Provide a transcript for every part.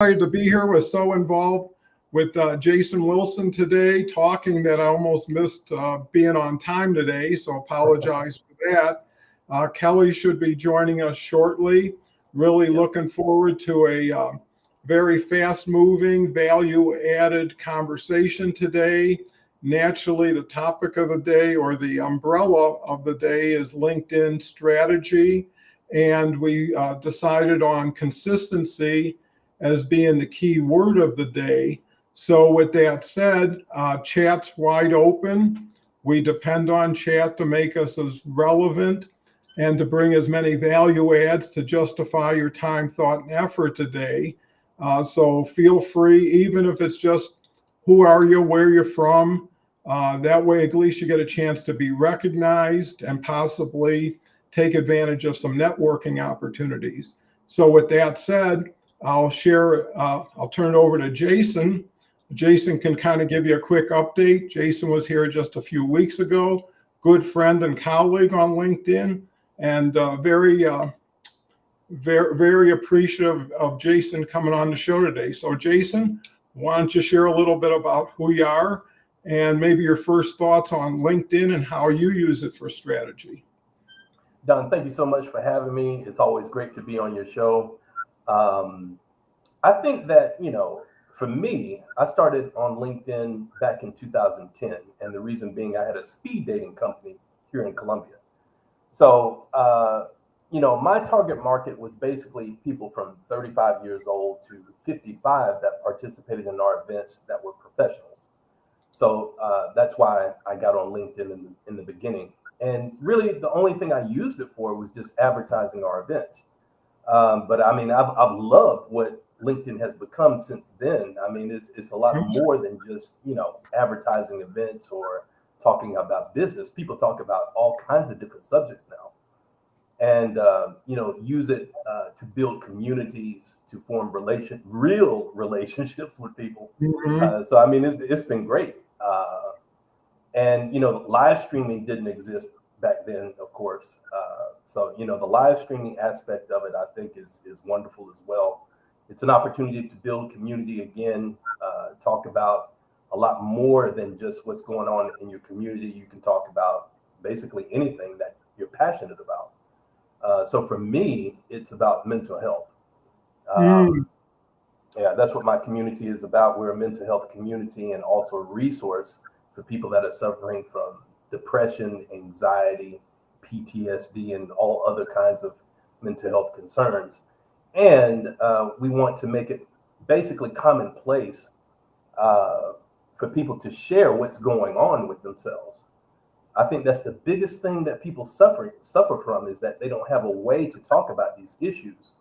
Excited to be here. Was so involved with Jason Wilson today, talking that I almost missed being on time today, so apologize for that. Kelle should be joining us shortly. Really looking forward to a very fast-moving, value-added conversation today. Naturally, the topic of the day or the umbrella of the day is LinkedIn strategy, and we decided on consistency as being the key word of the day. So with that said, chat's wide open. We depend on chat to make us as relevant and to bring as many value adds to justify your time, thought, and effort today. So feel free, even if it's just who are you, where you're from. That way, at least you get a chance to be recognized and possibly take advantage of some networking opportunities. So with that said, I'll turn it over to Jason. Jason can kind of give you a quick update. Jason was here just a few weeks ago, good friend and colleague on LinkedIn, and very appreciative of Jason coming on the show today. So Jason, why don't you share a little bit about who you are and maybe your first thoughts on LinkedIn and how you use it for strategy. Don, thank you so much for having me. It's always great to be on your show. I think that, for me, I started on LinkedIn back in 2010. And the reason being I had a speed dating company here in Columbia. So, my target market was basically people from 35 years old to 55 that participated in our events that were professionals. So that's why I got on LinkedIn in the beginning. And really, the only thing I used it for was just advertising our events. But I mean, I've loved what LinkedIn has become since then. I mean, it's a lot more than just, advertising events or talking about business. People talk about all kinds of different subjects now, and, use it to build communities, to form real relationships with people. So, I mean, it's been great. And, live streaming didn't exist back then, of course. So, the live streaming aspect of it, I think, is wonderful as well. It's an opportunity to build community again, talk about a lot more than just what's going on in your community. You can talk about basically anything that you're passionate about. So for me, it's about mental health. Yeah, that's what my community is about. We're a mental health community and also a resource for people that are suffering from depression, anxiety, PTSD, and all other kinds of mental health concerns. And we want to make it basically commonplace for people to share what's going on with themselves. I think that's the biggest thing that people suffer from, is that they don't have a way to talk about these issues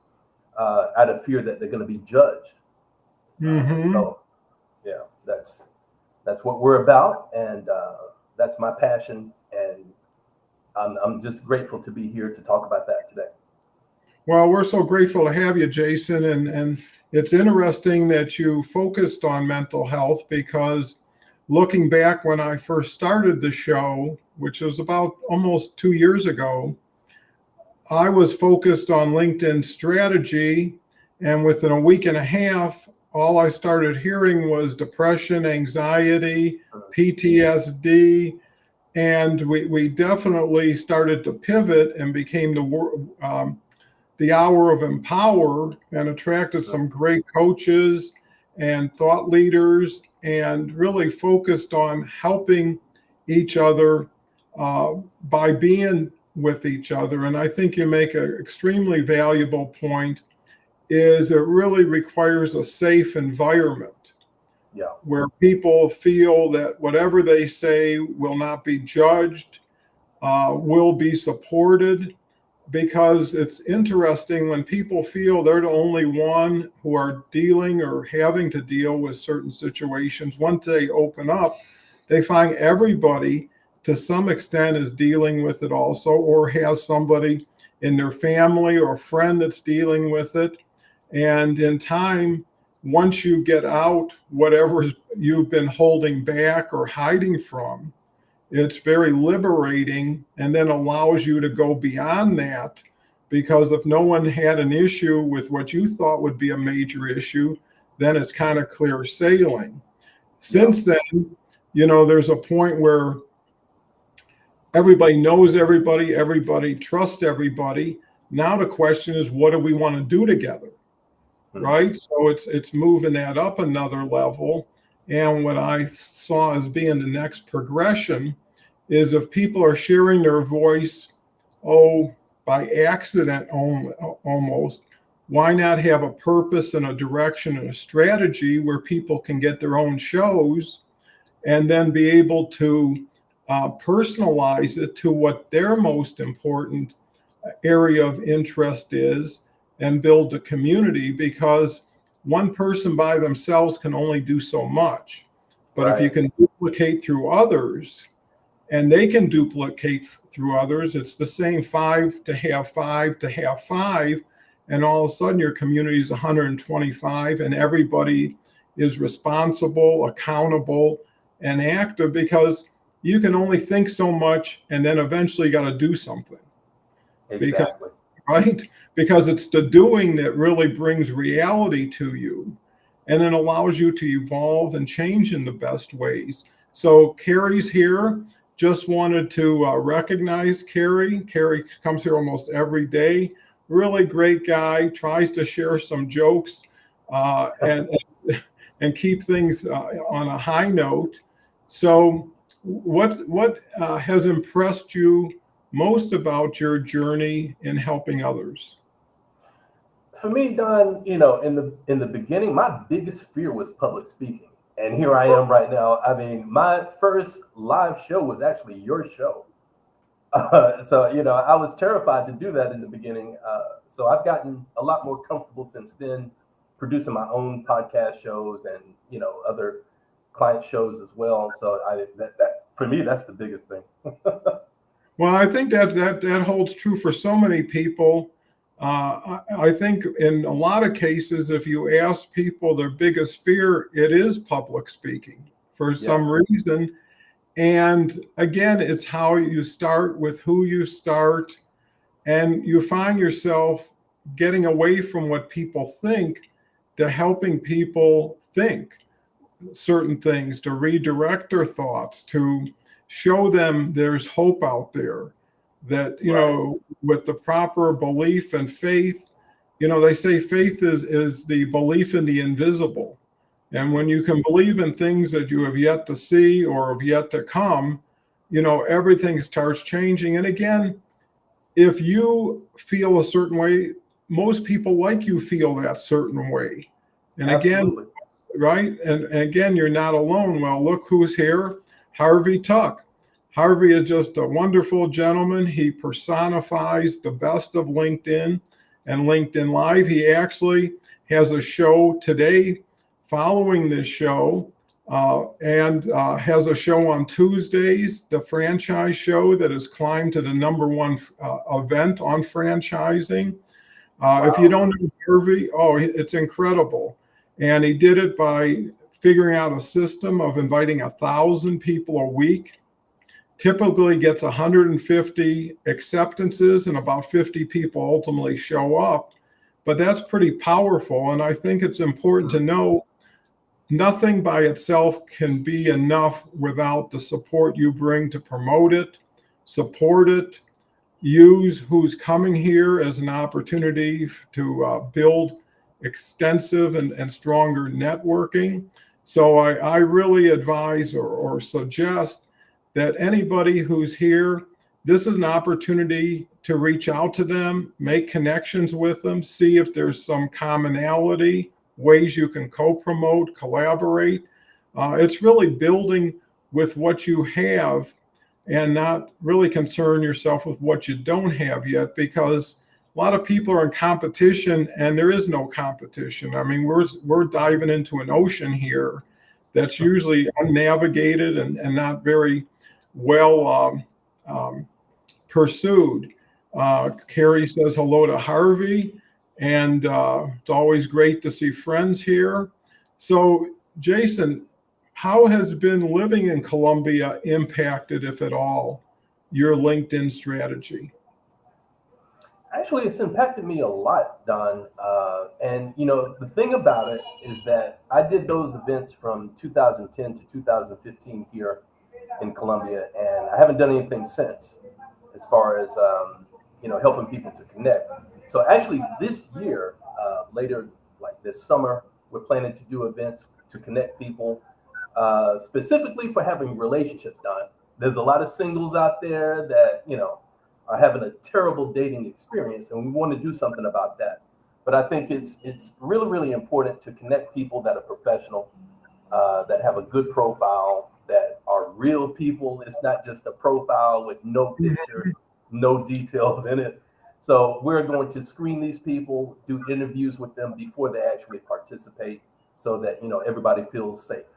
out of fear that they're going to be judged. So, yeah, that's what we're about, and that's my passion, and I'm just grateful to be here to talk about that today. Well, we're so grateful to have you, Jason, and it's interesting that you focused on mental health, because looking back when I first started the show, which was about almost 2 years ago, I was focused on LinkedIn strategy, and within a week and a half, all I started hearing was depression, anxiety, PTSD, and we definitely started to pivot and became the hour of empower, and attracted some great coaches and thought leaders, and really focused on helping each other by being with each other. And I think you make an extremely valuable point, is it really requires a safe environment where people feel that whatever they say will not be judged, will be supported. Because it's interesting when people feel they're the only one who are dealing or having to deal with certain situations. Once they open up, they find everybody to some extent is dealing with it also, or has somebody in their family or friend that's dealing with it. And in time, once you get out whatever you've been holding back or hiding from, it's very liberating, and then allows you to go beyond that, because if no one had an issue with what you thought would be a major issue, then it's kind of clear sailing. Since then, there's a point where everybody knows everybody, everybody trusts everybody. Now the question is, what do we want to do together? Right? So it's moving that up another level. And what I saw as being the next progression is if people are sharing their voice, by accident almost, why not have a purpose and a direction and a strategy where people can get their own shows and then be able to personalize it to what their most important area of interest is and build a community, because one person by themselves can only do so much. But if you can duplicate through others and they can duplicate through others, it's the same 5 to have 5 to have 5. And all of a sudden your community is 125 and everybody is responsible, accountable, and active, because you can only think so much and then eventually got to do something. Exactly. Because it's the doing that really brings reality to you and it allows you to evolve and change in the best ways. So Carrie's here. Just wanted to recognize Carrie. Carrie comes here almost every day. Really great guy, tries to share some jokes and keep things on a high note. So what has impressed you most about your journey in helping others? For me, Don, in the beginning, my biggest fear was public speaking. And here I am right now. I mean, my first live show was actually your show. So, I was terrified to do that in the beginning. So I've gotten a lot more comfortable since then, producing my own podcast shows and, other client shows as well. So that for me, that's the biggest thing. Well, I think that holds true for so many people. I think in a lot of cases, if you ask people their biggest fear, it is public speaking for some reason. And again, it's how you start, with who you start, and you find yourself getting away from what people think to helping people think certain things, to redirect their thoughts, to show them there's hope out there, that with the proper belief and faith. They say faith is the belief in the invisible, and when you can believe in things that you have yet to see or have yet to come, everything starts changing. And again, if you feel a certain way, most people like you feel that certain way. And Absolutely. Again, right? And again, you're not alone. Well, look who's here. Harvey Tuck. Harvey is just a wonderful gentleman. He personifies the best of LinkedIn and LinkedIn Live. He actually has a show today following this show, and has a show on Tuesdays, the franchise show that has climbed to the #1 event on franchising. If you don't know Harvey, it's incredible. And he did it by figuring out a system of inviting 1,000 people a week. Typically gets 150 acceptances and about 50 people ultimately show up. But that's pretty powerful. And I think it's important to know nothing by itself can be enough without the support you bring to promote it, support it, use who's coming here as an opportunity to build extensive and stronger networking. So I really advise or suggest that anybody who's here, this is an opportunity to reach out to them, make connections with them, see if there's some commonality, ways you can co-promote, collaborate. It's really building with what you have and not really concern yourself with what you don't have yet, because a lot of people are in competition and there is no competition. I mean, we're diving into an ocean here that's usually unnavigated and not very well pursued. Carrie says hello to Harvey, and it's always great to see friends here. So, Jason, how has been living in Colombia impacted, if at all, your LinkedIn strategy? Actually, it's impacted me a lot, Don. And the thing about it is that I did those events from 2010 to 2015 here in Columbia, and I haven't done anything since, as far as helping people to connect. So actually, this year, later, like this summer, we're planning to do events to connect people, specifically for having relationships. Don, there's a lot of singles out there that are having a terrible dating experience, and we want to do something about that. But I think it's really really important to connect people that are professional, that have a good profile, that are real people. It's not just a profile with no picture, no details in it. So we're going to screen these people, do interviews with them before they actually participate, so that everybody feels safe.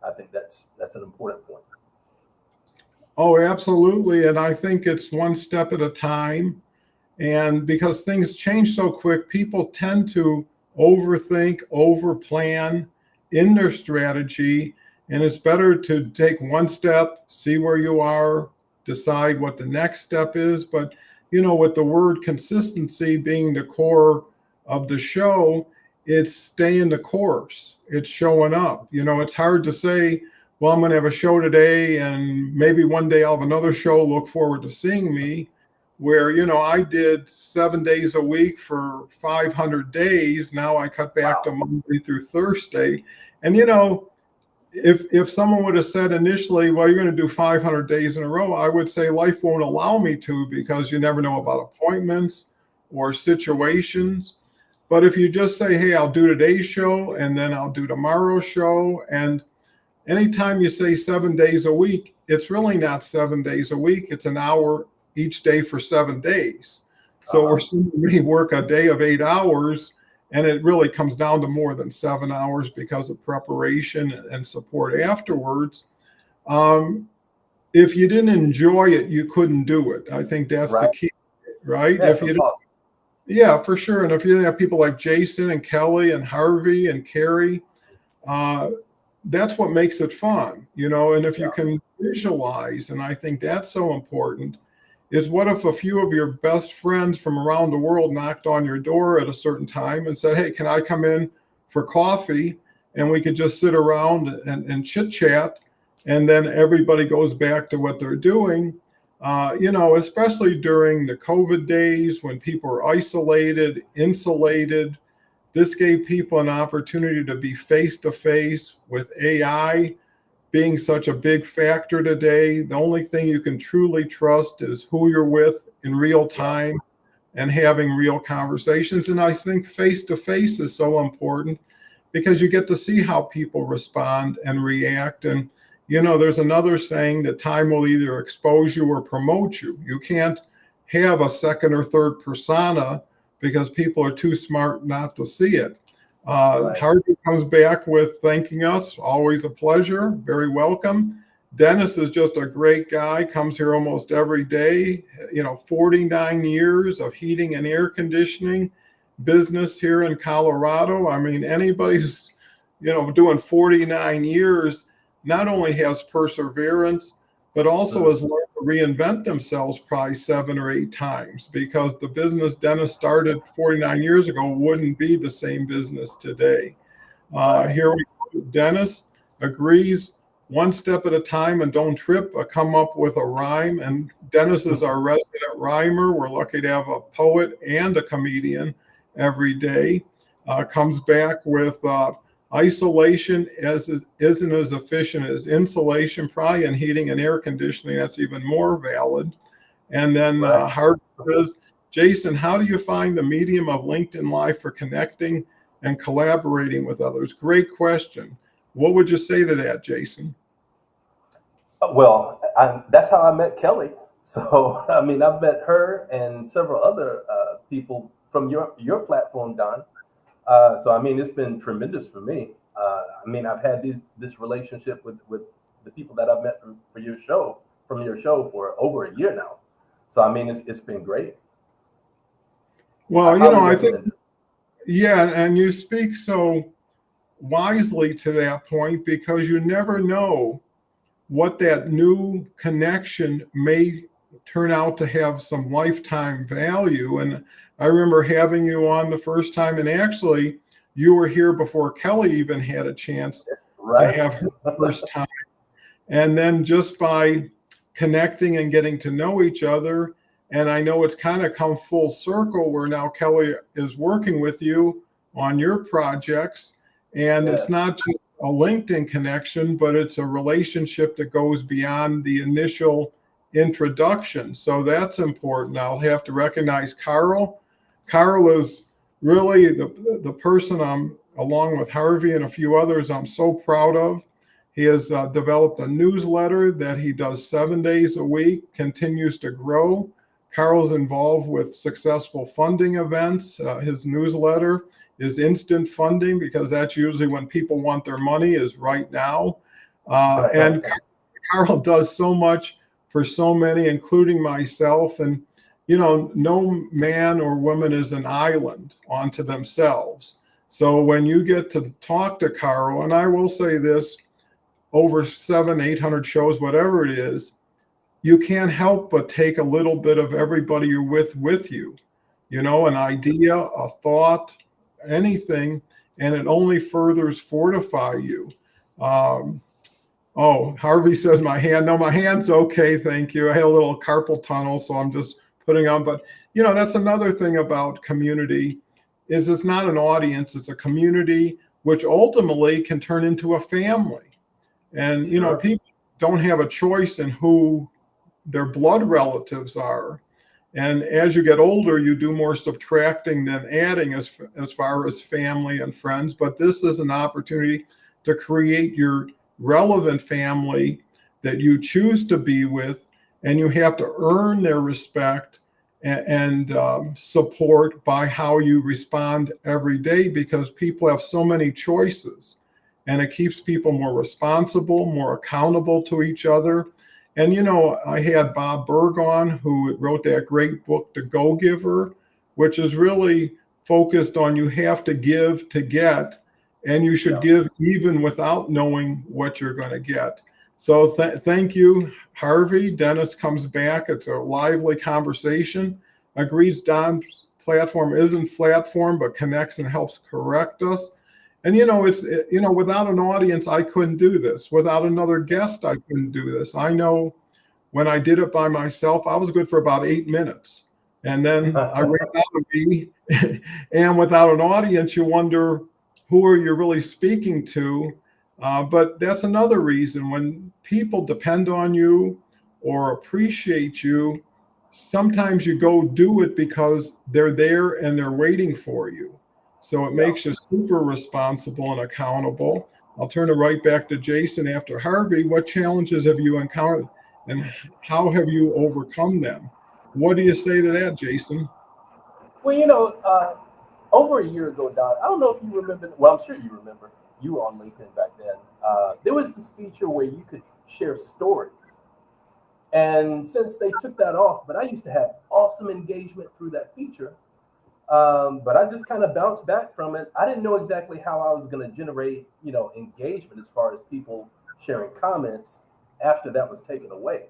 I think that's an important point. Oh, absolutely. And I think it's one step at a time. And because things change so quick, people tend to overthink, overplan in their strategy. And it's better to take one step, see where you are, decide what the next step is. But, with the word consistency being the core of the show, it's staying the course, it's showing up. It's hard to say, well, I'm going to have a show today and maybe one day I'll have another show. Look forward to seeing me. Where, I did 7 days a week for 500 days. Now I cut back to Wow. Monday through Thursday. And, if someone would have said initially, well, you're going to do 500 days in a row, I would say life won't allow me to, because you never know about appointments or situations. But if you just say, hey, I'll do today's show and then I'll do tomorrow's show, and anytime you say 7 days a week, it's really not 7 days a week. It's an hour each day for 7 days. So we're Uh-huh. seeing we work a day of 8 hours, and it really comes down to more than 7 hours because of preparation and support afterwards. Um, if you didn't enjoy it, you couldn't do it. I think that's the Right. key, right? Yeah, If it's you, impossible. yeah, for sure. And if you didn't have people like Jason and Kelly and Harvey and Carrie, uh, that's what makes it fun, and if you Yeah. can visualize, and I think that's so important, is what if a few of your best friends from around the world knocked on your door at a certain time and said, hey, can I come in for coffee? And we could just sit around and chit chat, and then everybody goes back to what they're doing. Especially during the COVID days when people are isolated, insulated, this gave people an opportunity to be face to face. With AI being such a big factor today, the only thing you can truly trust is who you're with in real Yeah. time and having real conversations. And I think face to face is so important because you get to see how people respond and react. And, there's another saying that time will either expose you or promote you. You can't have a second or third persona because people are too smart not to see it. Right. Harvey comes back with thanking us. Always a pleasure. Very welcome. Dennis is just a great guy, comes here almost every day. 49 years of heating and air conditioning business here in Colorado. I mean, anybody who's, doing 49 years not only has perseverance, but also Mhm. has learned to reinvent themselves probably 7 or 8 times, because the business Dennis started 49 years ago wouldn't be the same business today. Right. Here we go. Dennis agrees, one step at a time and don't trip. Come up with a rhyme. And Dennis is our resident rhymer. We're lucky to have a poet and a comedian every day. Comes back with isolation as it isn't as efficient as insulation, probably, and heating and air conditioning. That's even more valid. And then Right. Hart says, Jason, how do you find the medium of LinkedIn Live for connecting and collaborating with others? Great question. What would you say to that, Jason? Well, that's how I met Kelly. So, I mean, I've met her and several other people from your platform, Don. So, I mean, it's been tremendous for me. I mean, I've had this relationship with the people that I've met from your show for over a year now. So, I mean, it's been great. I Well, highly I think, recommend it. yeah, and you speak so wisely to that point, because you never know what that new connection may turn out to have some lifetime value. And I remember having you on the first time, and actually, you were here before Kelle even had a chance to Right. have her first time. And then just by connecting and getting to know each other, and I know it's kind of come full circle where now Kelle is working with you on your projects. And it's Yes. not just a LinkedIn connection, but it's a relationship that goes beyond the initial introduction. So that's important. I'll have to recognize Carl. Carl is really the person I'm, along with Harvey and a few others, I'm so proud of. He has developed a newsletter that he does 7 days a week, continues to grow. Carl's involved with successful funding events. His newsletter is instant funding because that's usually when people want their money, is right now. And Carl does so much for so many, including myself. And, you know, no man or woman is an island onto themselves. So when you get to talk to Carl, and I will say this, over 700-800 shows, whatever it is, you can't help but take a little bit of everybody you're with you, you know, an idea, a thought, anything, and it only furthers fortify you. Um, oh, Harvey says my hand. No, my hand's okay, thank you. I had a little carpal tunnel, so I'm just putting on. But you know, that's another thing about community, is it's not an audience, it's a community, which ultimately can turn into a family. And, you know, Sure. people don't have a choice in who their blood relatives are. And as you get older, you do more subtracting than adding as far as family and friends. But this is an opportunity to create your relevant family that you choose to be with, and you have to earn their respect and support by how you respond every day, because people have so many choices, and it keeps people more responsible, more accountable to each other. And, you know, I had Bob Berg on, who wrote that great book, The Go Giver, which is really focused on you have to give to get, and you should Yeah. give even without knowing what you're going to get. So thank you, Harvey. Dennis comes back. It's a lively conversation. Agrees Don's platform isn't flat form, but connects and helps correct us. And you know, without an audience, I couldn't do this. Without another guest, I couldn't do this. I know when I did it by myself, I was good for about 8 minutes, and then I ran out of me. And without an audience, you wonder who are you really speaking to. But that's another reason when people depend on you or appreciate you. Sometimes you go do it because they're there and they're waiting for you. So it Yeah. makes you super responsible and accountable. I'll turn it right back to Jason after Harvey. What challenges have you encountered and how have you overcome them? What do you say to that, Jason? Well, you know, over a year ago, Don, I don't know if you remember. Well, I'm sure you remember. You were on LinkedIn back then. There was this feature where you could share stories. And since they took that off, but I used to have awesome engagement through that feature. But I just kind of bounced back from it. I didn't know exactly how I was going to generate, you know, engagement as far as people sharing comments after that was taken away.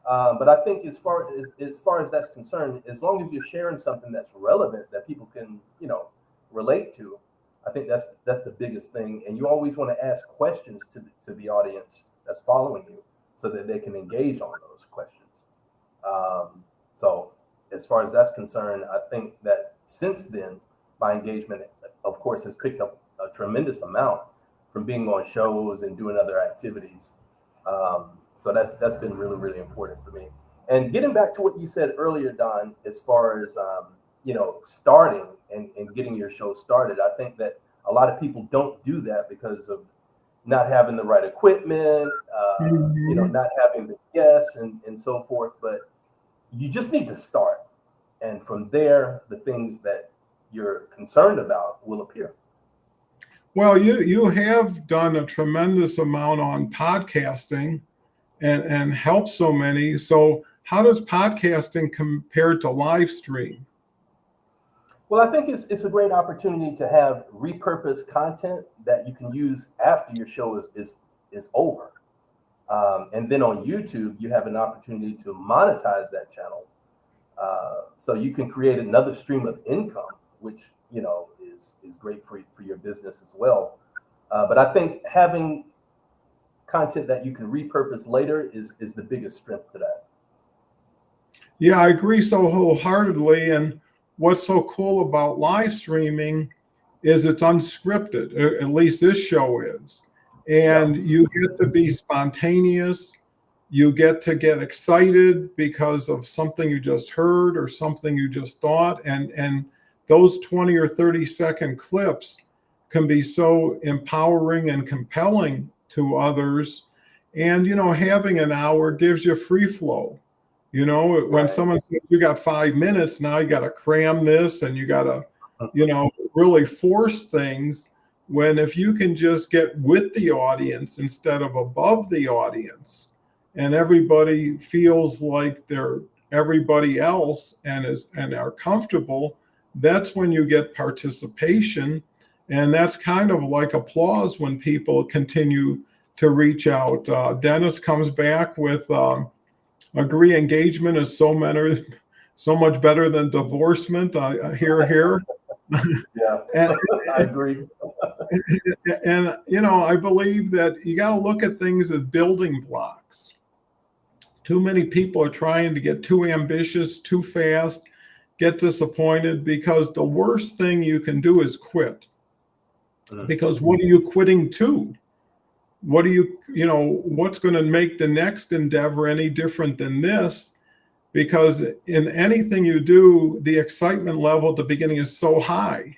But I think as far as that's concerned, as long as you're sharing something that's relevant that people can, you know, relate to, I think that's the biggest thing. And you always want to ask questions to the audience that's following you so that they can engage on those questions. So as far as that's concerned, I think that since then, my engagement, of course, has picked up a tremendous amount from being on shows and doing other activities. So that's been really, really important for me. And getting back to what you said earlier, Don, as far as you know, starting and getting your show started, I think that a lot of people don't do that because of not having the right equipment, you know, Mhm. not having the guests and so forth. But you just need to start, and from there, the things that you're concerned about will appear. Well, you have done a tremendous amount on podcasting and helped so many. So how does podcasting compare to live stream? Well, I think it's a great opportunity to have repurposed content that you can use after your show is over. And then on YouTube, you have an opportunity to monetize that channel. So you can create another stream of income, which, is great for your business as well. But I think having content that you can repurpose later is the biggest strength to that. Yeah, I agree so wholeheartedly. And what's so cool about live streaming is it's unscripted. At least this show is. Yeah. And you get to be spontaneous. You get excited because of something you just heard or something you just thought. And those 20 or 30-second clips can be so empowering and compelling to others. And, having an hour gives you free flow. When Right. someone says you got 5 minutes, now you got to cram this and you got to, really force things. When if you can just get with the audience instead of above the audience, and everybody feels like they're everybody else and are comfortable, that's when you get participation. And that's kind of like applause when people continue to reach out. Dennis comes back with agree engagement is so much better than divorcement. Here. Yeah. and, I agree. I believe that you got to look at things as building blocks. Too many people are trying to get too ambitious too fast, get disappointed, because the worst thing you can do is quit. Mm. Because what are you quitting to? What are what's going to make the next endeavor any different than this? Because in anything you do, the excitement level at the beginning is so high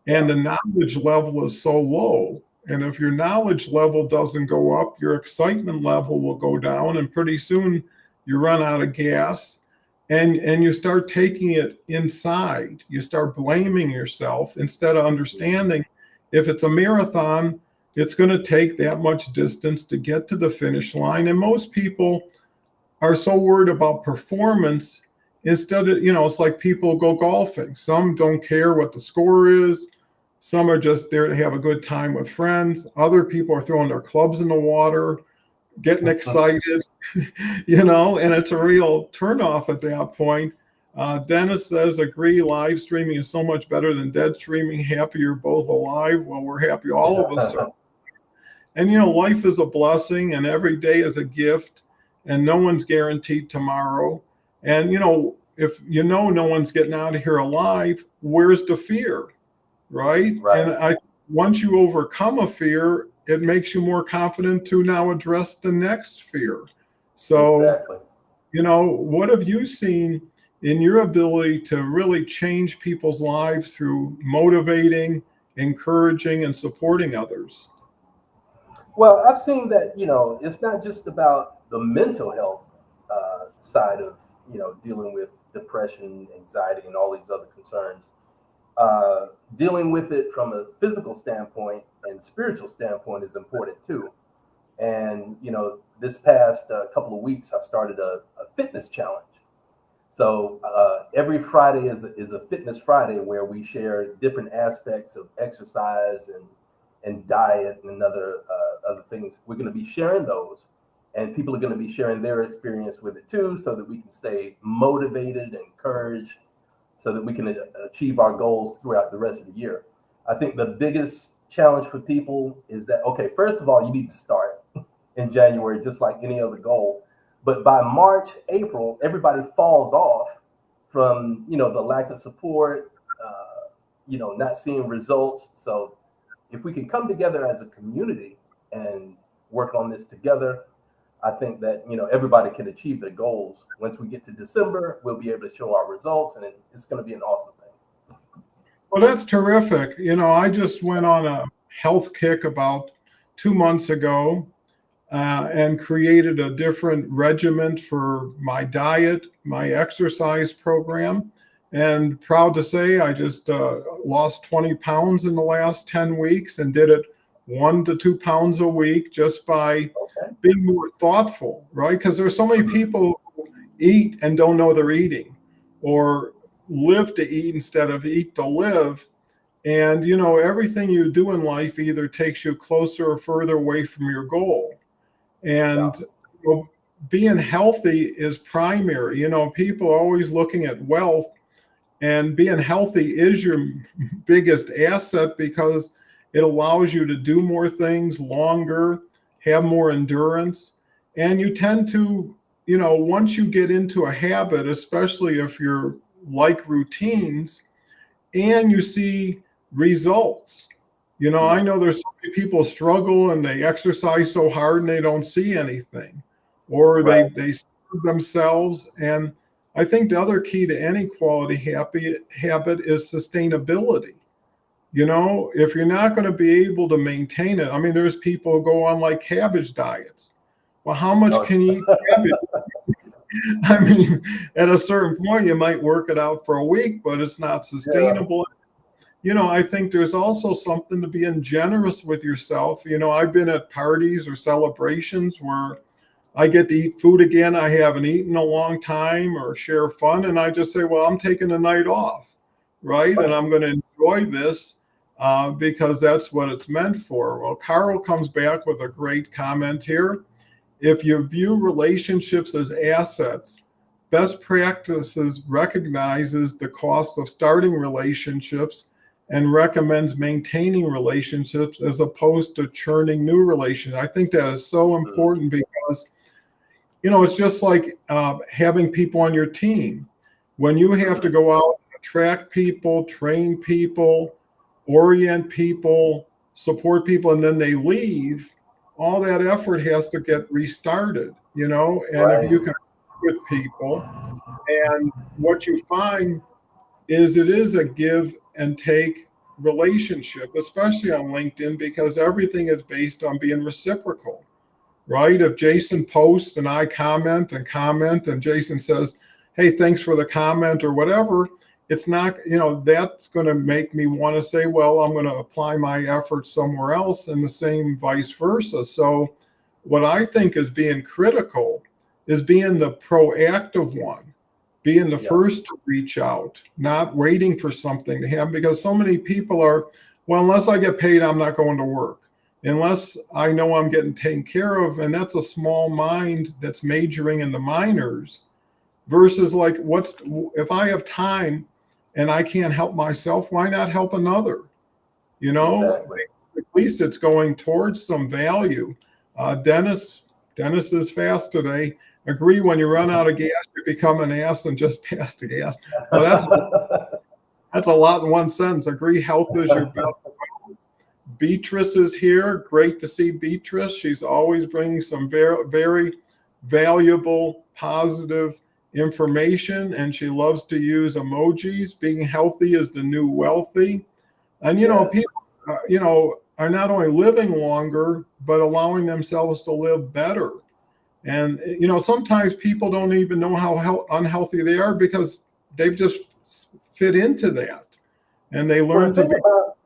and Yeah. the knowledge level is so low. And if your knowledge level doesn't go up, your excitement level will go down, and pretty soon you run out of gas, and you start taking it inside. You start blaming yourself instead of understanding if it's a marathon, it's going to take that much distance to get to the finish line. And most people are so worried about performance instead of, it's like people go golfing. Some don't care what the score is. Some are just there to have a good time with friends. Other people are throwing their clubs in the water, getting excited, and it's a real turnoff at that point. Dennis says, agree, live streaming is so much better than dead streaming. Happy you're both alive. Well, we're happy all of us are. And, life is a blessing and every day is a gift and no one's guaranteed tomorrow. And, if no one's getting out of here alive, where's the fear? Right. Right. And once you overcome a fear, it makes you more confident to now address the next fear. So, Exactly. what have you seen in your ability to really change people's lives through motivating, encouraging, and supporting others? Well, I've seen that, it's not just about the mental health side of, dealing with depression, anxiety, and all these other concerns. Dealing with it from a physical standpoint and spiritual standpoint is important too. And, this past couple of weeks, I started a fitness challenge. So every Friday is a fitness Friday where we share different aspects of exercise and diet and other things. We're going to be sharing those, and people are going to be sharing their experience with it too, so that we can stay motivated and encouraged, so that we can achieve our goals throughout the rest of the year. I think the biggest challenge for people is that, okay, first of all, you need to start in January, just like any other goal. But by March, April, everybody falls off from, the lack of support, not seeing results. So if we can come together as a community and work on this together, I think that, everybody can achieve their goals. Once we get to December, we'll be able to show our results, and it's going to be an awesome thing. Well, that's terrific. I just went on a health kick about 2 months ago and created a different regimen for my diet, my exercise program. And proud to say, I just lost 20 pounds in the last 10 weeks and did it 1 to 2 pounds a week just by Okay. being more thoughtful, right? Because there's so many people who eat and don't know they're eating, or live to eat instead of eat to live. And, everything you do in life either takes you closer or further away from your goal. And Yeah. you know, being healthy is primary. People are always looking at wealth, and being healthy is your biggest asset because it allows you to do more things longer, have more endurance. And you tend to, once you get into a habit, especially if you're like routines and you see results. I Mm. know there's so many people struggle and they exercise so hard and they don't see anything, or Right. they starve themselves. And I think the other key to any quality habit is sustainability. If you're not going to be able to maintain it, I mean, there's people who go on like cabbage diets. Well, how much Oh, can you eat cabbage? I mean, at a certain point, you might work it out for a week, but it's not yeah. sustainable. I think there's also something to being generous with yourself. I've been at parties or celebrations where I get to eat food again I haven't eaten in a long time or share fun. And I just say, well, I'm taking a night off, right? And Right. I'm going to enjoy this because that's what it's meant for. Well, Carl comes back with a great comment here. If you view relationships as assets, best practices recognizes the cost of starting relationships and recommends maintaining relationships as opposed to churning new relations. I think that is so Mm. important because it's just like having people on your team. When you have to Mhm. go out, attract people, train people, orient people, support people, and then they leave, all that effort has to get restarted. And if Right. you can work with people, and what you find is it is a give and take relationship, especially on LinkedIn, because everything is based on being reciprocal, right? If Jason posts and I comment and Jason says, hey, thanks for the comment or whatever, it's not, that's going to make me want to say, well, I'm going to apply my efforts somewhere else, and the same vice versa. So, what I think is being critical is being the proactive one, being the Yeah. first to reach out, not waiting for something to happen, because so many people are, well, unless I get paid, I'm not going to work unless I know I'm getting taken care of. And that's a small mind that's majoring in the minors versus like, if I have time and I can't help myself, why not help another? You know, Exactly. at least it's going towards some value. Dennis is fast today. Agree when you run out of gas, you become an ass and just pass the gas. Well, that's a lot in one sentence. Agree, health is your best. Beatrice is here. Great to see Beatrice. She's always bringing some very, very valuable, positive information, and she loves to use emojis. Being healthy is the new wealthy. And, Yes. people, are not only living longer, but allowing themselves to live better. And, sometimes people don't even know how unhealthy they are because they've just fit into that and they Well, learn the to thing be, about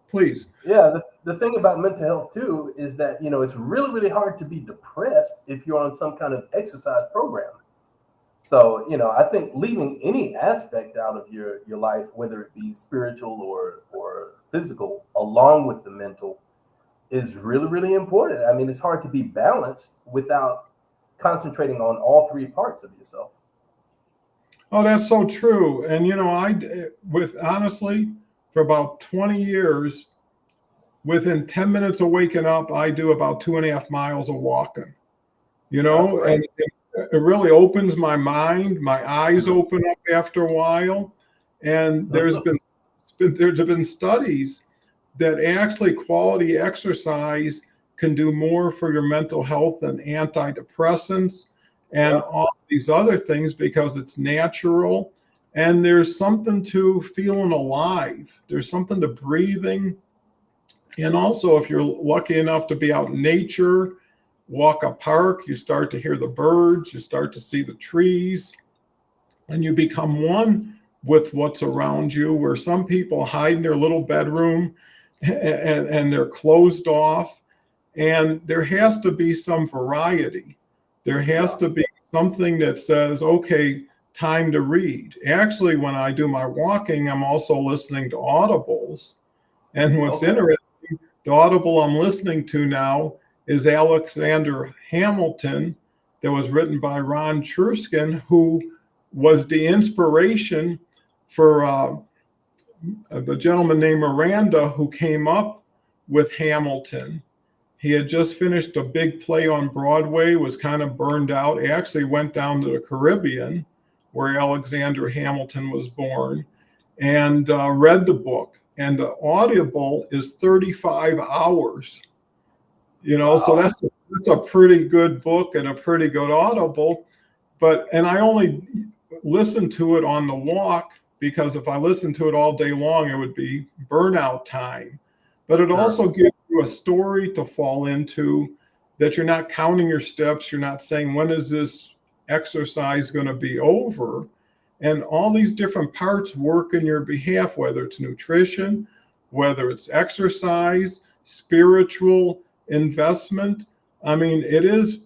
please. yeah, the thing about mental health too is that it's really really hard to be depressed if you're on some kind of exercise program. So I think leaving any aspect out of your life, whether it be spiritual or physical, along with the mental, is really really important. I mean, it's hard to be balanced without concentrating on all three parts of yourself. Oh, that's so true. And with honestly, for about 20 years, within 10 minutes of waking up, I do about 2.5 miles of walking. That's And great. it really opens my mind. My eyes Mhm. open up after a while. And there's been studies that actually quality exercise can do more for your mental health than antidepressants and Yeah. all these other things because it's natural. And there's something to feeling alive. There's something to breathing. And also, if you're lucky enough to be out in nature, walk a park, you start to hear the birds, you start to see the trees, and you become one with what's around you. Where some people hide in their little bedroom and they're closed off. And there has to be some variety. There has Yeah. to be something that says, okay, time to read. Actually, when I do my walking, I'm also listening to audibles. And what's Okay. interesting, the audible I'm listening to now is Alexander Hamilton, that was written by Ron Cherskin, who was the inspiration for the gentleman named Miranda who came up with Hamilton. He had just finished a big play on Broadway, was kind of burned out. He actually went down to the Caribbean, where Alexander Hamilton was born, and read the book. And the audible is 35 hours. Wow. So that's a pretty good book and a pretty good audible. And I only listened to it on the walk, because if I listened to it all day long, it would be burnout time. But it also gives you a story to fall into, that you're not counting your steps. You're not saying, when is this exercise going to be over? And all these different parts work in your behalf, whether it's nutrition, whether it's exercise, spiritual investment. I mean, it is,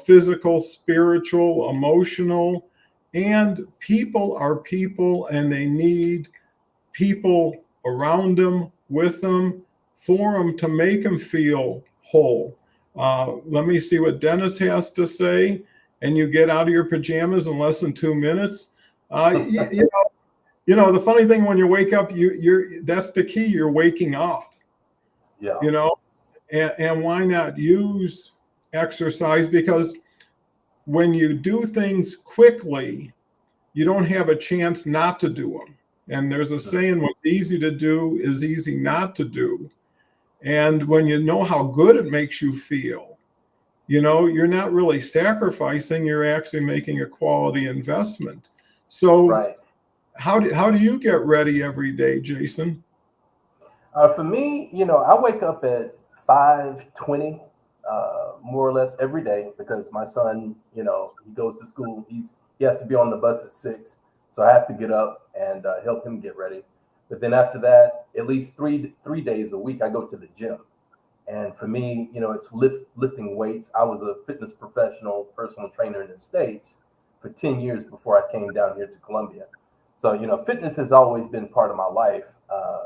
physical, spiritual, emotional, and people are people, and they need people around them, with them, for them, to make them feel whole. Let me see what Dennis has to say. And you get out of your pajamas in less than 2 minutes. The funny thing, when you wake up, you're that's the key. You're waking up. Yeah. And why not use exercise? Because when you do things quickly, you don't have a chance not to do them. And there's a saying, what's easy to do is easy not to do. And when you know how good it makes you feel, you're not really sacrificing, you're actually making a quality investment. So Right. how do you get ready every day, Jason? For me, I wake up at 5:20, more or less every day, because my son, he goes to school. He has to be on the bus at 6, so I have to get up and help him get ready. But then after that, at least three days a week, I go to the gym. And for me, it's lifting weights. I was a fitness professional, personal trainer in the States for 10 years before I came down here to Columbia. So, fitness has always been part of my life,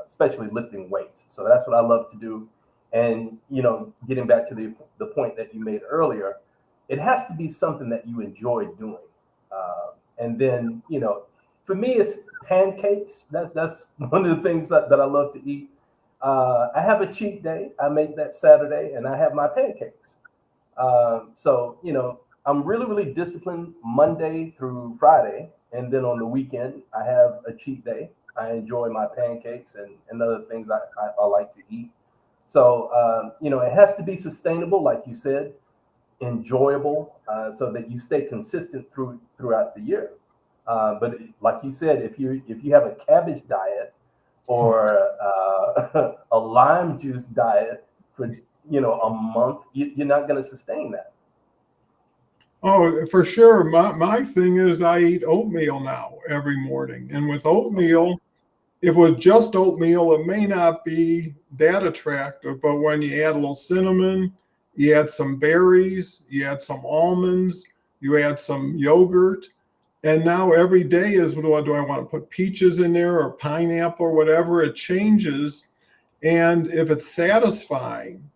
especially lifting weights. So that's what I love to do. And, getting back to the point that you made earlier, it has to be something that you enjoy doing. And then, for me, it's pancakes. That's one of the things that I love to eat. I have a cheat day. I make that Saturday, and I have my pancakes. So, I'm really, really disciplined Monday through Friday. And then on the weekend, I have a cheat day. I enjoy my pancakes and other things I like to eat. So, it has to be sustainable, like you said, enjoyable, so that you stay consistent throughout the year. But like you said, if you have a cabbage diet or a lime juice diet for a month, you're not going to sustain that. Oh, for sure. My thing is, I eat oatmeal now every morning. And with oatmeal, if it was just oatmeal, it may not be that attractive. But when you add a little cinnamon, you add some berries, you add some almonds, you add some yogurt. And now every day is, do I want to put peaches in there or pineapple or whatever? It changes. And if it's satisfying,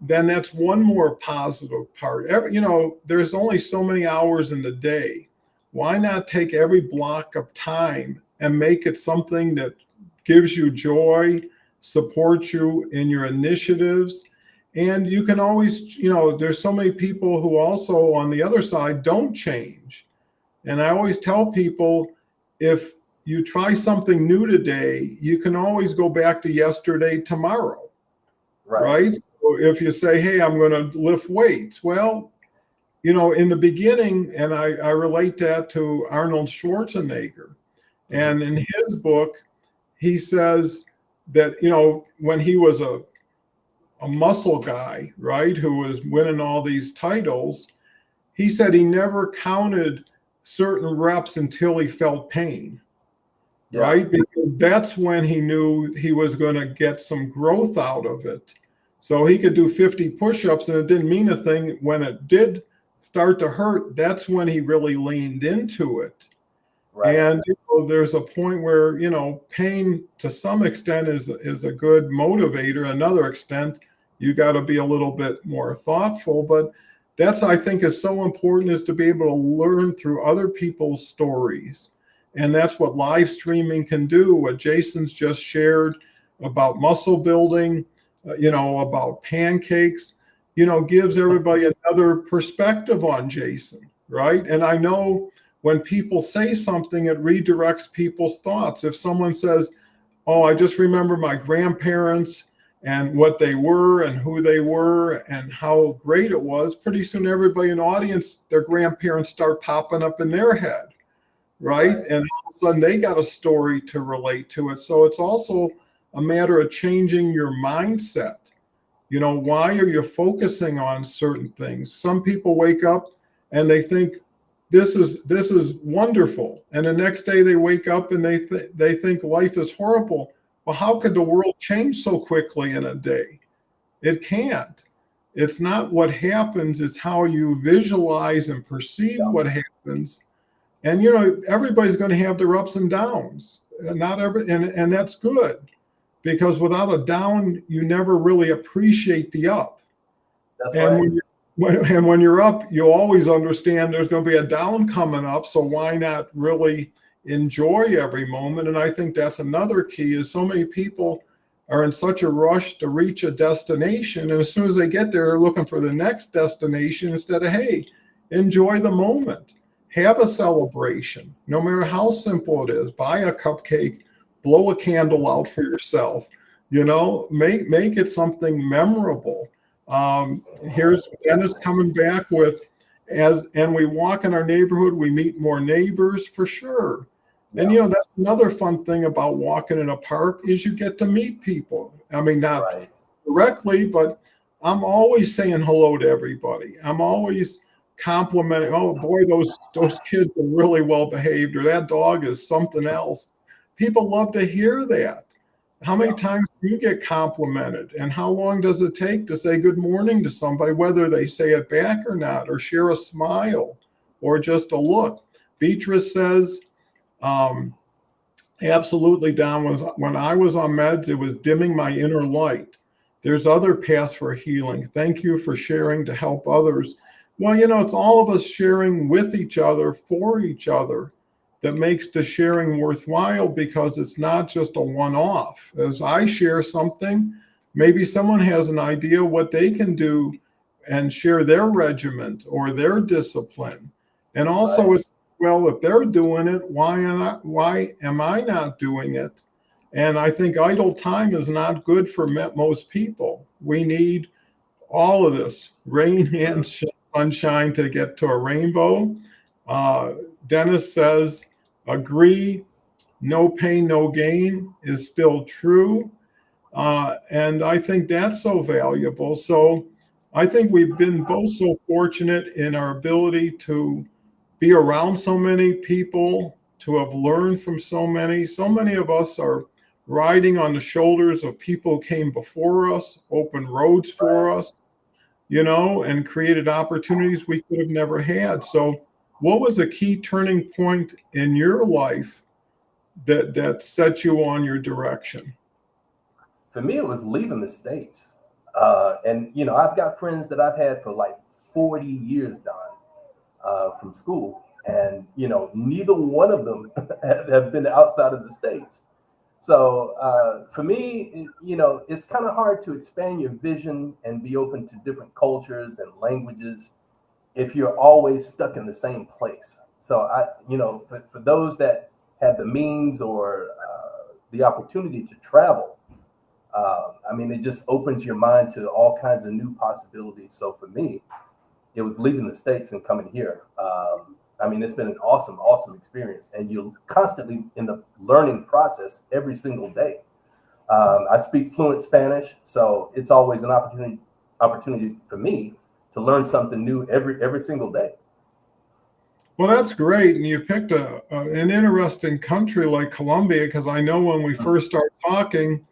then that's one more positive part. There's only so many hours in the day. Why not take every block of time and make it something that gives you joy, supports you in your initiatives? And you can always, there's so many people who also on the other side don't change. And I always tell people, if you try something new today, you can always go back to yesterday tomorrow. Right. So if you say, hey, I'm going to lift weights, well, in the beginning, and I relate that to Arnold Schwarzenegger. And in his book, he says that, when he was a muscle guy, right, who was winning all these titles, he said he never counted certain reps until he felt pain. Yeah. Right? Because that's when he knew he was going to get some growth out of it. So he could do 50 push-ups and it didn't mean a thing. When it did start to hurt, that's when he really leaned into it. Right. And there's a point where, pain to some extent is a good motivator. Another extent, You got to be a little bit more thoughtful. But that's, I think, is so important, is to be able to learn through other people's stories. And that's what live streaming can do. What Jason's just shared about muscle building, about pancakes, gives everybody another perspective on Jason, right? And I know when people say something, it redirects people's thoughts. If someone says, oh, I just remember my grandparents and what they were and who they were and how great it was, pretty soon everybody in the audience, their grandparents start popping up in their head, right? And all of a sudden they got a story to relate to it. So it's also a matter of changing your mindset. Why are you focusing on certain things? Some people wake up and they think this is wonderful, and the next day they wake up and they think life is horrible. Well, how could the world change so quickly in a day? It can't. It's not what happens, it's how you visualize and perceive what happens. And everybody's going to have their ups and downs. And that's good, because without a down, you never really appreciate the up. That's and right. when you're up, you always understand there's going to be a down coming up. So why not really enjoy every moment? And I think that's another key, is so many people are in such a rush to reach a destination. And as soon as they get there, they're looking for the next destination instead of, hey, enjoy the moment. Have a celebration, no matter how simple it is. Buy a cupcake, blow a candle out for yourself, make it something memorable. Here's Dennis coming back with, and we walk in our neighborhood, we meet more neighbors for sure. And that's another fun thing about walking in a park, is you get to meet people. I mean, not directly, but I'm always saying hello to everybody. I'm always complimenting, oh boy, those kids are really well behaved, or that dog is something else. People love to hear that. How many times do you get complimented, and how long does it take to say good morning to somebody, whether they say it back or not, or share a smile or just a look? Beatrice says, absolutely, Don, when I was on meds, it was dimming my inner light. There's other paths for healing. Thank you for sharing to help others. Well, it's all of us sharing with each other, for each other, that makes the sharing worthwhile, because it's not just a one-off. As I share something, maybe someone has an idea what they can do and share their regiment or their discipline. And also it's, well, if they're doing it, why am I not doing it? And I think idle time is not good for most people. We need all of this rain and sunshine to get to a rainbow. Dennis says, agree, no pain, no gain is still true. And I think that's so valuable. So I think we've been both so fortunate in our ability to be around so many people, to have learned from so many. So many of us are riding on the shoulders of people who came before us, opened roads for us, and created opportunities we could have never had. So what was a key turning point in your life that set you on your direction? For me, it was leaving the States. And, I've got friends that I've had for like 40 years, Don, from school. And, neither one of them have been outside of the States. So for me, it's kind of hard to expand your vision and be open to different cultures and languages if you're always stuck in the same place. So for those that have the means or the opportunity to travel, it just opens your mind to all kinds of new possibilities. So for me, it was leaving the States and coming here. It's been an awesome experience, and you're constantly in the learning process every single day. I speak fluent Spanish, so it's always an opportunity for me to learn something new every single day. Well, that's great. And you picked an interesting country like Colombia, because I know when we first started talking,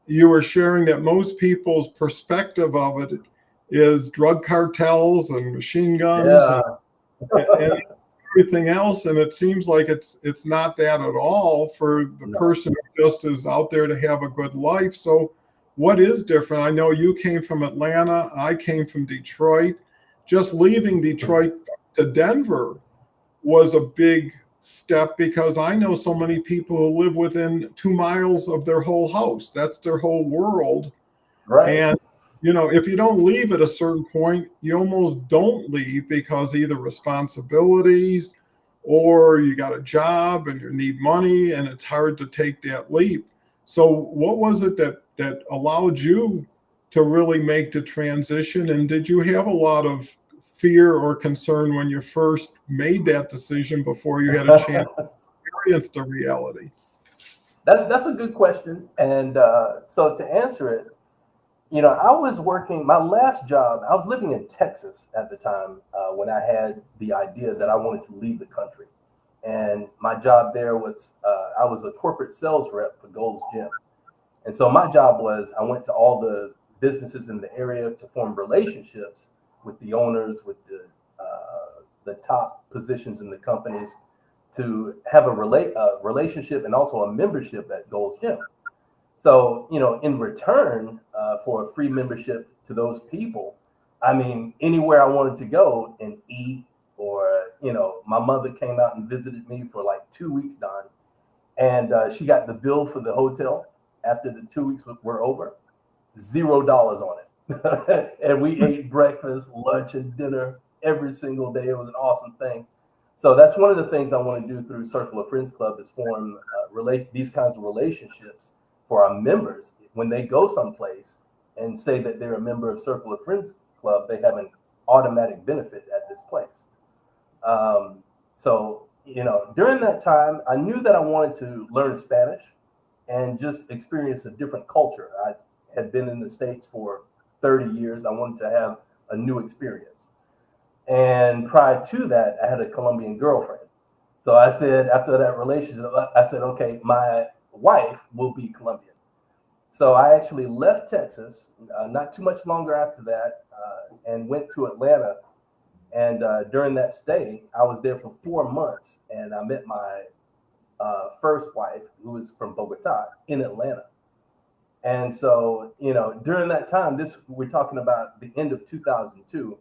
you were sharing that most people's perspective of it is drug cartels and machine guns and everything else. And it seems like it's not that at all for the person who just is out there to have a good life. So what is different? I know you came from Atlanta. I came from Detroit. Just leaving Detroit to Denver was a big step because I know so many people who live within 2 miles of their whole house. That's their whole world. Right. And, if you don't leave at a certain point, you almost don't leave because either responsibilities or you got a job and you need money and it's hard to take that leap. So, what was it that allowed you to really make the transition? And did you have a lot of fear or concern when you first made that decision before you had a chance to experience the reality? That's a good question. And so to answer it, I was working my last job. I was living in Texas at the time when I had the idea that I wanted to leave the country. And my job there was I was a corporate sales rep for Gold's Gym. And so my job was I went to all the businesses in the area to form relationships with the owners, with the top positions in the companies, to have a relationship and also a membership at Gold's Gym. So, in return for a free membership to those people, I mean, anywhere I wanted to go and eat, or, my mother came out and visited me for like 2 weeks, Don, and she got the bill for the hotel after the 2 weeks were over, $0 on it. And we ate breakfast, lunch, and dinner every single day. It was an awesome thing. So that's one of the things I want to do through Circle of Friends Club is form these kinds of relationships for our members. When they go someplace and say that they're a member of Circle of Friends Club, they have an automatic benefit at this place. So, during that time, I knew that I wanted to learn Spanish and just experience a different culture. I had been in the States for 30 years. I wanted to have a new experience. And prior to that, I had a Colombian girlfriend. So I said, after that relationship, I said, okay, my wife will be Colombian. So I actually left Texas not too much longer after that and went to Atlanta. And during that stay, I was there for 4 months, and I met my first wife, who was from Bogota in Atlanta. And so, during that time, we're talking about the end of 2002.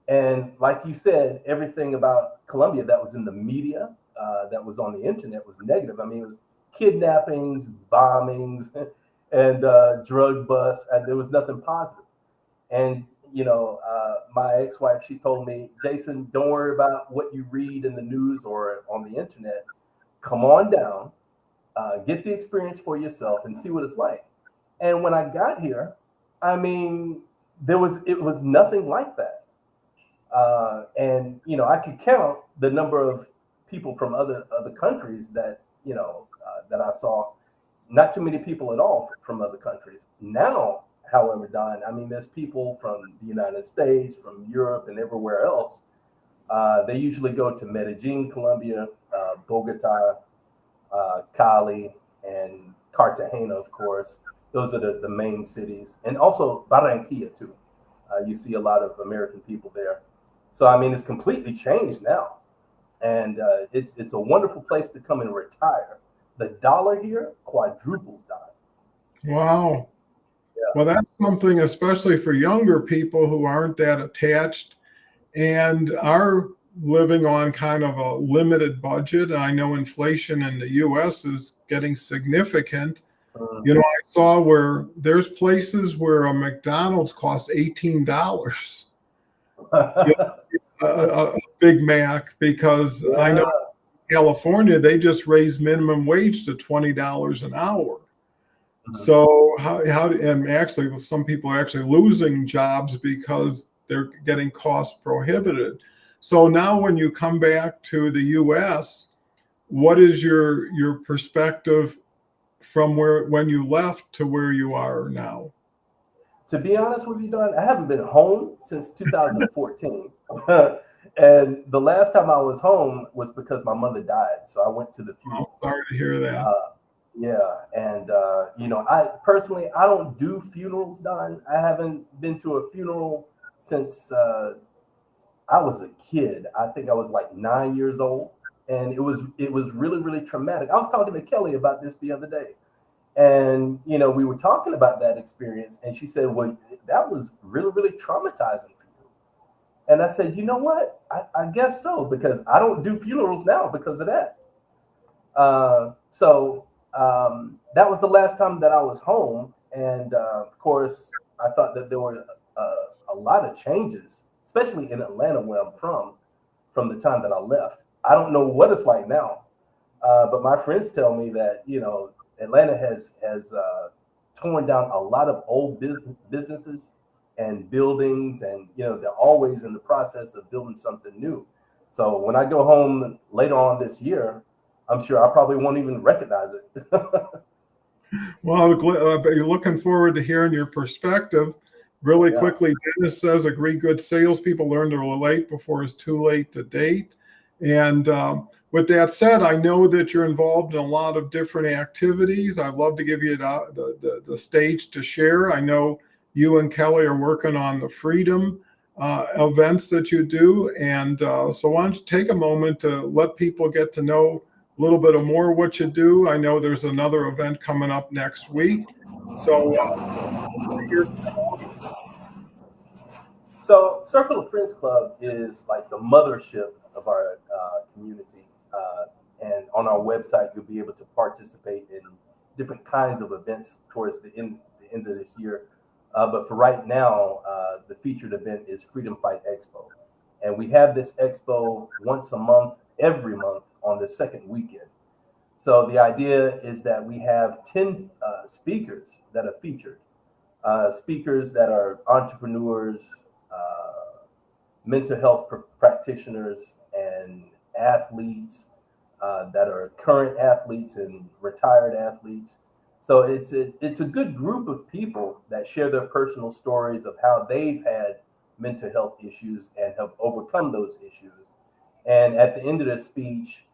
And like you said, everything about Colombia that was in the media, that was on the internet was negative. I mean, it was kidnappings, bombings, and drug busts, and there was nothing positive. And, my ex-wife, she told me, Jason, don't worry about what you read in the news or on the internet. Come on down, get the experience for yourself and see what it's like. And when I got here, I mean, it was nothing like that. And I could count the number of people from other countries that that I saw. Not too many people at all from other countries. Now, however, Don, I mean, there's people from the United States, from Europe, and everywhere else. They usually go to Medellin, Colombia, Bogota, Cali, and Cartagena, of course. Those are the main cities, and also Barranquilla too. You see a lot of American people there. So I mean, it's completely changed now, and it's a wonderful place to come and retire. The dollar here quadruples, Don. Wow. Yeah. Well, that's something, especially for younger people who aren't that attached and are living on kind of a limited budget. I know inflation in the US is getting significant. I saw where there's places where a McDonald's costs $18, a Big Mac, because I know Yeah. in California, they just raised minimum wage to $20 an hour. Mhm. So and actually some people are actually losing jobs because they're getting cost prohibited. So now when you come back to the US, what is your perspective from when you left to where you are now? To be honest with you, Don, I haven't been home since 2014. And the last time I was home was because my mother died. So I went to the Oh, funeral. sorry to hear that. Yeah, and I personally I don't do funerals, Don. I haven't been to a funeral since I was a kid. I think I was like 9 years old, and it was really really traumatic. I was talking to Kelly about this the other day, And, we were talking about that experience, and she said, well, that was really, really traumatizing for you. And I said, you know what? I guess so, because I don't do funerals now because of that. So that was the last time that I was home. And of course, I thought that there were a lot of changes, especially in Atlanta, where I'm from the time that I left. I don't know what it's like now, but my friends tell me that, Atlanta has torn down a lot of old businesses and buildings, and they're always in the process of building something new. So when I go home later on this year, I'm sure I probably won't even recognize it. Well, you're looking forward to hearing your perspective. Really Yeah. quickly, Dennis says, agree, good salespeople learn to relate before it's too late to date. And with that said, I know that you're involved in a lot of different activities. I'd love to give you the stage to share. I know you and Kelle are working on the Freedom events that you do. And so why don't you take a moment to let people get to know a little bit more of what you do. I know there's another event coming up next week. So here. So Circle of Friends Club is like the mothership of our community. And on our website, you'll be able to participate in different kinds of events towards the end of this year. But for right now, the featured event is Freedom Fight Expo. And we have this expo once a month, every month on the second weekend. So the idea is that we have 10 speakers that are featured, speakers that are entrepreneurs, mental health practitioners, and athletes that are current athletes and retired athletes. So it's a good group of people that share their personal stories of how they've had mental health issues and have overcome those issues. And at the end of the speech,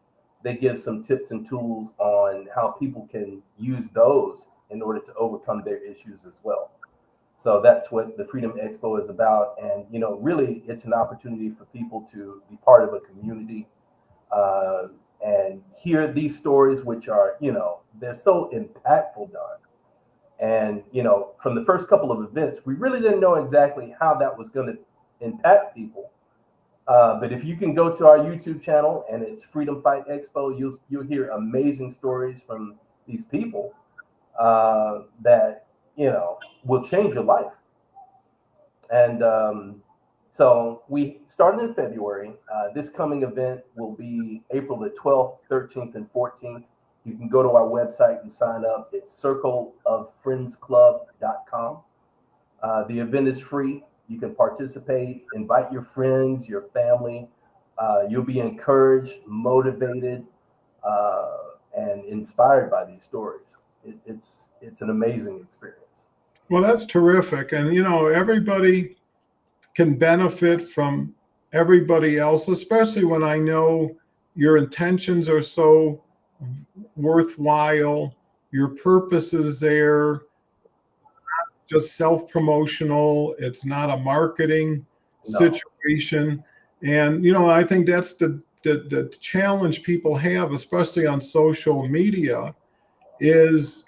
they give some tips and tools on how people can use those in order to overcome their issues as well. So that's what the Freedom Expo is about. And, really, it's an opportunity for people to be part of a community uh, and hear these stories, which are, they're so impactful, Don. And, from the first couple of events, we really didn't know exactly how that was going to impact people. But if you can go to our YouTube channel, and it's Freedom Fight Expo, you'll hear amazing stories from these people that will change your life. And so we started in February. This coming event will be April the 12th, 13th, and 14th. You can go to our website and sign up. It's circleoffriendsclub.com. The event is free. You can participate, invite your friends, your family. You'll be encouraged, motivated, and inspired by these stories. It's an amazing experience. Well, that's terrific. And, everybody can benefit from everybody else, especially when I know your intentions are so worthwhile, your purpose is there, just self-promotional. It's not a marketing No, situation. And, I think that's the challenge people have, especially on social media, is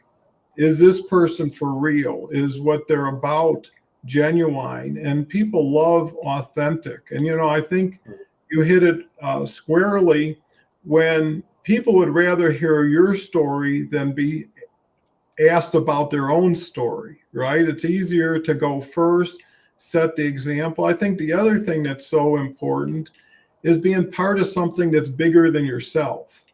this person for real? Is what they're about genuine? And people love authentic. And, I think you hit it squarely when people would rather hear your story than be asked about their own story, right? It's easier to go first, set the example. I think the other thing that's so important is being part of something that's bigger than yourself,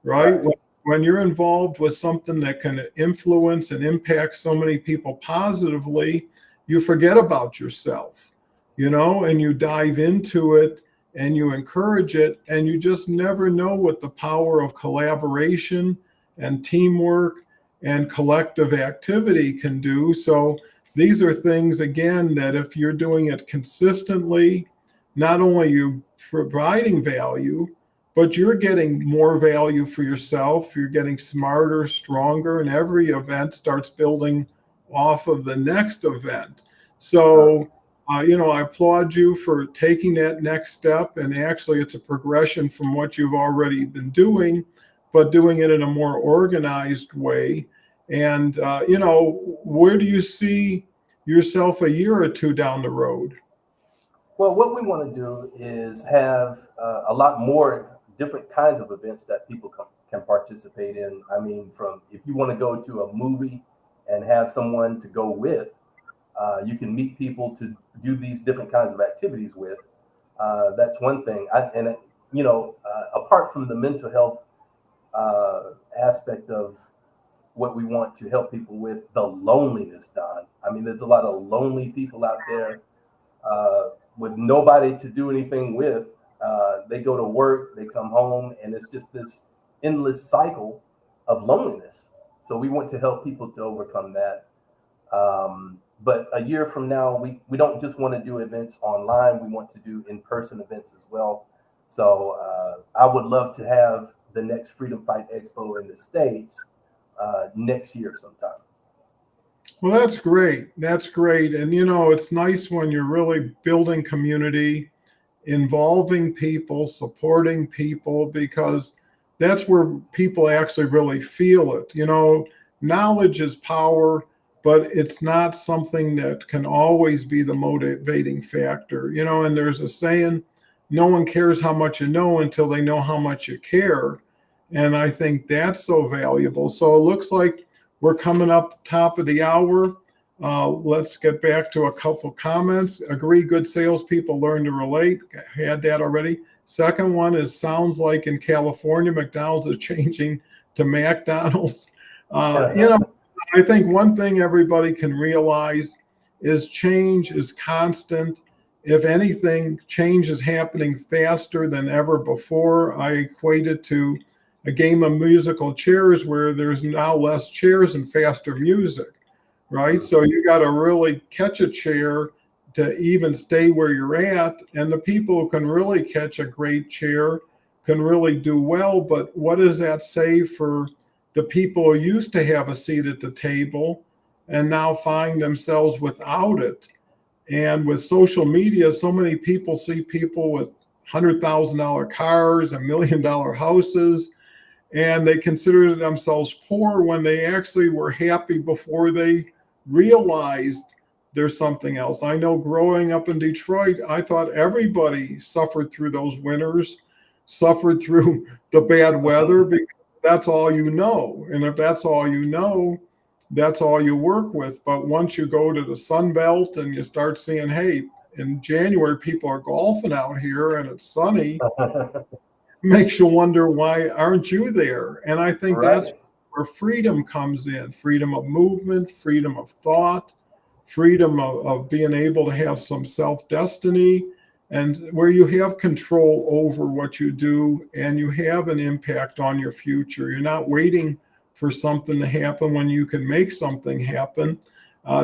right? right. When you're involved with something that can influence and impact so many people positively, you forget about yourself, and you dive into it and you encourage it, and you just never know what the power of collaboration and teamwork and collective activity can do. So these are things, again, that if you're doing it consistently, not only are you providing value, but you're getting more value for yourself. You're getting smarter, stronger, and every event starts building off of the next event. So, I applaud you for taking that next step. And actually, it's a progression from what you've already been doing, but doing it in a more organized way. And, where do you see yourself a year or two down the road? Well, what we want to do is have a lot more different kinds of events that people can participate in. I mean, from if you want to go to a movie and have someone to go with, you can meet people to do these different kinds of activities with. That's one thing. Apart from the mental health aspect of what we want to help people with, the loneliness, Don. I mean, there's a lot of lonely people out there with nobody to do anything with. They go to work, they come home, and it's just this endless cycle of loneliness. So we want to help people to overcome that. But a year from now, we don't just want to do events online. We want to do in-person events as well. So I would love to have the next Freedom Fight Expo in the States next year sometime. Well, that's great. That's great. And, it's nice when you're really building community, involving people, supporting people, because that's where people actually really feel it. Knowledge is power, but it's not something that can always be the motivating factor. And there's a saying, no one cares how much you know until they know how much you care. And I think that's so valuable. So it looks like we're coming up top of the hour. Let's get back to a couple comments. Agree, good salespeople learn to relate. Had that already. Second one is sounds like in California, McDonald's is changing to McDonald's. I think one thing everybody can realize is change is constant. If anything, change is happening faster than ever before. I equate it to a game of musical chairs where there's now less chairs and faster music, right? So you got to really catch a chair to even stay where you're at. And the people who can really catch a great chair can really do well. But what does that say for the people who used to have a seat at the table and now find themselves without it? And with social media, so many people see people with $100,000 cars and $1 million houses, and they consider themselves poor when they actually were happy before they realized there's something else. I know growing up in Detroit, I thought everybody suffered through those winters, suffered through the bad weather, because that's all you know. And if that's all you know, that's all you work with. But once you go to the Sun Belt and you start seeing, hey, in January, people are golfing out here and it's sunny, makes you wonder, why aren't you there? And I think that's Right. where freedom comes in: freedom of movement, freedom of thought, freedom of being able to have some self destiny, and where you have control over what you do and you have an impact on your future. You're not waiting for something to happen when you can make something happen.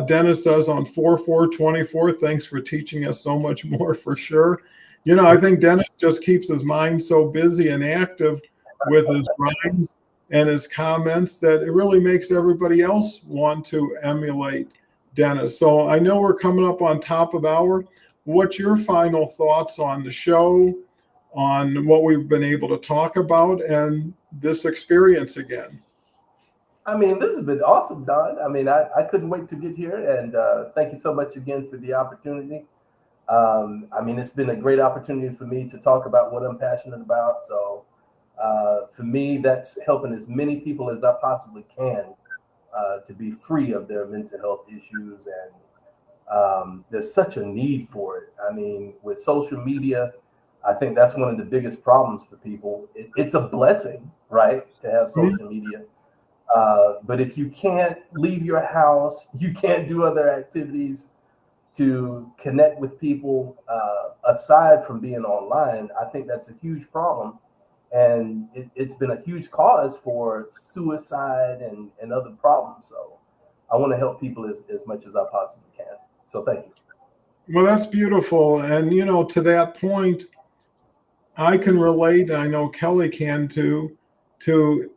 Dennis says on 4/4/24, thanks for teaching us so much more, for sure. I think Dennis just keeps his mind so busy and active with his rhymes and his comments that it really makes everybody else want to emulate Dennis. So I know we're coming up on top of the hour. What's your final thoughts on the show, on what we've been able to talk about, and this experience again? I mean, this has been awesome, Don. I mean, I couldn't wait to get here, and thank you so much again for the opportunity. I mean, it's been a great opportunity for me to talk about what I'm passionate about. So for me, that's helping as many people as I possibly can to be free of their mental health issues. And there's such a need for it. I mean, with social media, I think that's one of the biggest problems for people. It's a blessing, right, to have social media. But if you can't leave your house, you can't do other activities to connect with people aside from being online, I think that's a huge problem. And it's been a huge cause for suicide and other problems. So I want to help people as much as I possibly can. So thank you. Well, that's beautiful. And, to that point, I can relate, I know Kelle can too, to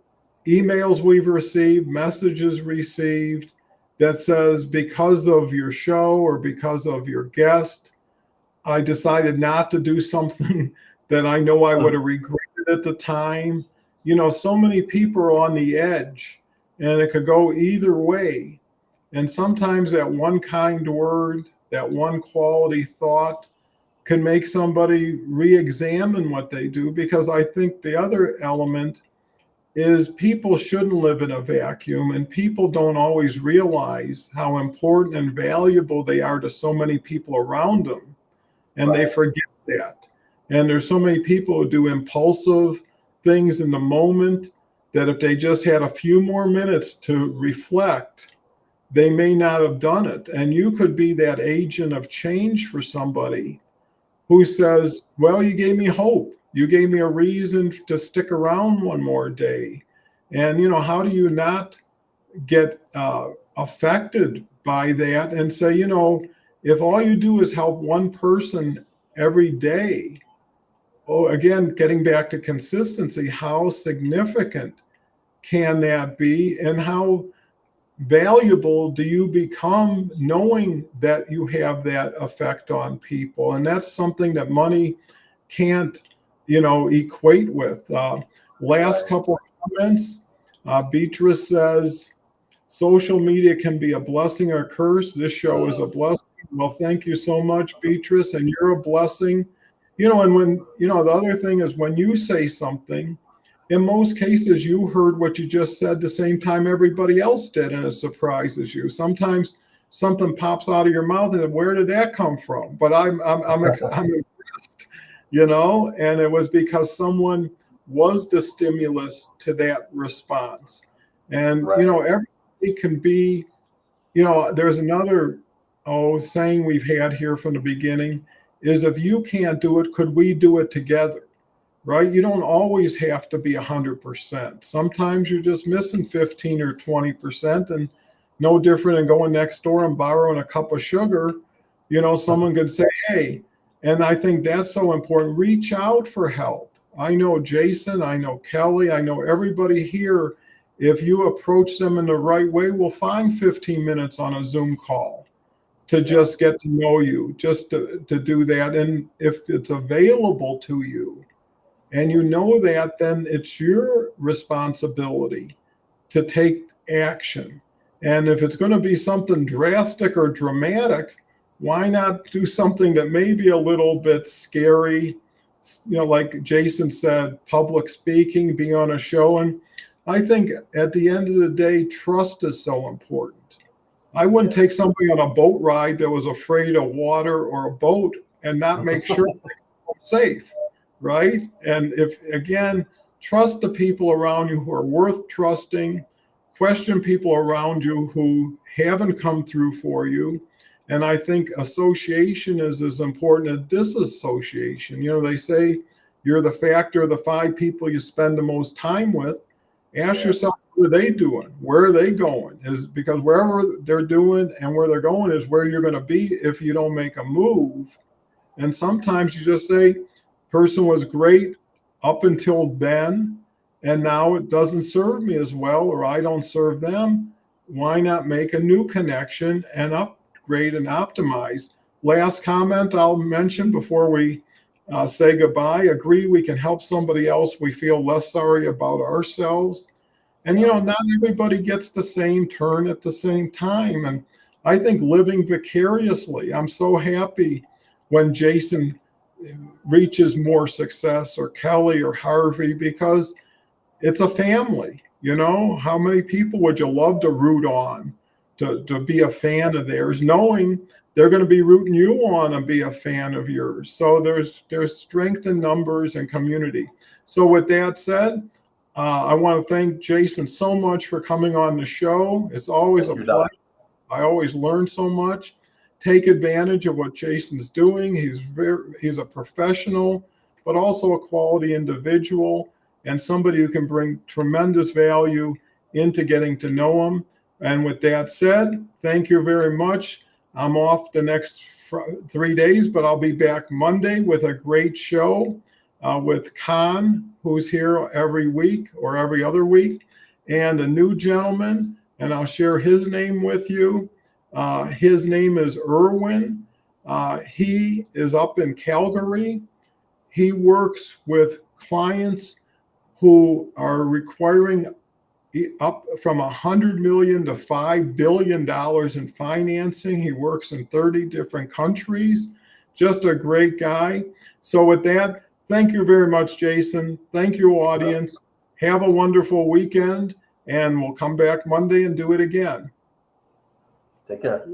emails we've received, messages received that says, because of your show or because of your guest, I decided not to do something that I know I would have regretted at the time. So many people are on the edge. and it could go either way. And sometimes that one kind word, that one quality thought can make somebody re-examine what they do, because I think the other element is people shouldn't live in a vacuum, and people don't always realize how important and valuable they are to so many people around them, and they Right. forget that. And there's so many people who do impulsive things in the moment that if they just had a few more minutes to reflect, they may not have done it. And you could be that agent of change for somebody who says, well, you gave me hope. You gave me a reason to stick around one more day. And, how do you not get affected by that and say, if all you do is help one person every day, oh, again, getting back to consistency, how significant can that be? And how valuable do you become knowing that you have that effect on people? And that's something that money can't, equate with. Last Right. couple of comments. Beatrice says, social media can be a blessing or a curse. This show is a blessing. Well, thank you so much, Beatrice, and you're a blessing. And when, the other thing is when you say something, in most cases, you heard what you just said the same time everybody else did, and it surprises you. Sometimes something pops out of your mouth, and where did that come from? But I'm impressed, and it was because someone was the stimulus to that response. And Right. everybody can be. There's another saying we've had here from the beginning is, if you can't do it, could we do it together? Right? You don't always have to be 100%. Sometimes you're just missing 15 or 20%, and no different than going next door and borrowing a cup of sugar. Someone could say, hey, and I think that's so important. Reach out for help. I know Jason, I know Kelle, I know everybody here. If you approach them in the right way, we'll find 15 minutes on a Zoom call to Yeah. just get to know you, just to do that. And if it's available to you, and that, then it's your responsibility to take action. And if it's going to be something drastic or dramatic, why not do something that may be a little bit scary? Like Jason said, public speaking, be on a show. And I think at the end of the day, trust is so important. I wouldn't take Yes. somebody on a boat ride that was afraid of water or a boat and not make sure they're safe, right? And if, again, trust the people around you who are worth trusting, question people around you who haven't come through for you. And I think association is as important as disassociation. They say you're the factor of the 5 people you spend the most time with. Ask Yeah. yourself, what are they doing? Where are they going? Is because wherever they're doing and where they're going is where you're going to be if you don't make a move. And sometimes you just say, person was great up until then, and now it doesn't serve me as well, or I don't serve them. Why not make a new connection and upgrade and optimize? Last comment I'll mention before we say goodbye. Agree we can help somebody else. We feel less sorry about ourselves. And, Yeah. not everybody gets the same turn at the same time. And I think living vicariously, I'm so happy when Jason reaches more success, or Kelle or Harvey, because it's a family. How many people would you love to root on, to be a fan of theirs, knowing they're going to be rooting you on and be a fan of yours? So there's strength in numbers and community. So with that said, I want to thank Jason so much for coming on the show. It's always Thank a you, Don. pleasure. I always learn so much. Take advantage of what Jason's doing. He's a professional, but also a quality individual, and somebody who can bring tremendous value into getting to know him. And with that said, thank you very much. I'm off the next 3 days, but I'll be back Monday with a great show with Khan, who's here every week or every other week, and a new gentleman, and I'll share his name with you. His name is Irwin. He is up in Calgary. He works with clients who are requiring up from 100 million to $5 billion in financing. He works in 30 different countries. Just a great guy. So with that, thank you very much, Jason. Thank you, audience. Have a wonderful weekend, and we'll come back Monday and do it again. Take care.